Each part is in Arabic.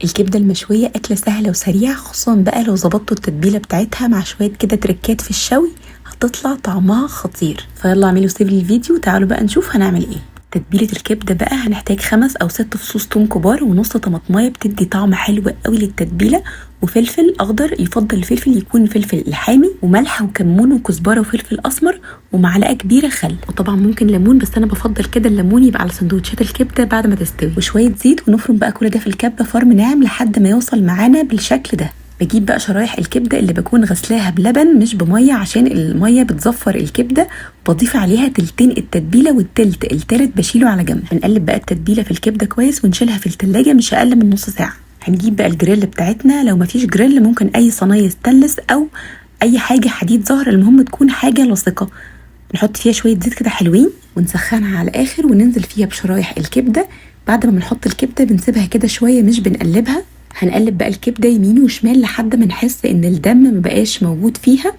الكبده المشويه اكله سهله وسريعه، خصوصا بقى لو ظبطتوا التتبيله بتاعتها مع شويه كده تركات في الشوي هتطلع طعمها خطير. فيلا اعملوا سيف للفيديو وتعالوا بقى نشوف هنعمل ايه. تتبيله الكبده بقى هنحتاج 5 أو 6 فصوص توم كبار ونص طماطمايه بتدي طعم حلو قوي للتتبيله، وفلفل اخضر، يفضل الفلفل يكون فلفل الحامي، وملح وكمون وكزبره وفلفل اسمر، ومعلقه كبيره خل، وطبعا ممكن ليمون بس انا بفضل كده الليمون يبقى على سندوتشات الكبده بعد ما تستوي، وشويه زيت، ونفرم بقى كل ده في الكبه فرم ناعم لحد ما يوصل معانا بالشكل ده. بجيب بقى شرايح الكبده اللي بكون غسلاها بلبن مش بميه عشان الميه بتزفر الكبده، بضيف عليها تلتين التتبيله والتلت التالت بشيله على جنب. هنقلب بقى التتبيله في الكبده كويس ونشيلها في التلاجة مش اقل من نص ساعه. هنجيب بقى الجريل بتاعتنا، لو مفيش جريل ممكن اي صينيه ستانلس او اي حاجه حديد زهر، المهم تكون حاجه لاصقه. نحط فيها شويه زيت كده حلوين ونسخنها على الاخر وننزل فيها بشرايح الكبده. بعد ما بنحط الكبده بنسيبها كده شويه مش بنقلبها. هنقلب بقى الكبده يمين وشمال لحد ما نحس ان الدم مبقاش موجود فيها،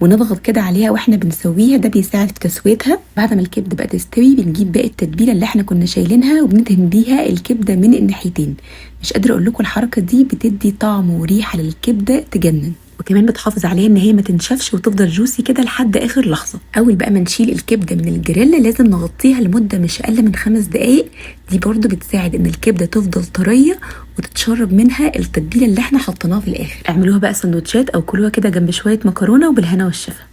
ونضغط كده عليها واحنا بنسويها، ده بيساعد في تسويتها. بعد ما الكبده بقى تستوي بنجيب باقي التتبيله اللي احنا كنا شايلينها وبندهن بيها الكبده من الناحيتين. مش قادره اقول لكم الحركه دي بتدي طعم وريحه للكبده تجنن، وكمان بتحافظ عليها ان هي ما تنشفش وتفضل جوسي كده لحد اخر لحظه. اول بقى ما نشيل الكبده من الجريل لازم نغطيها لمده مش اقل من 5 دقائق، دي برضو بتساعد ان الكبده تفضل طريه وتتشرب منها التتبيله اللي احنا حطيناها في الاخر. اعملوها بقى سندوتشات او كلوها كده جنب شويه مكرونه، وبالهنا والشفا.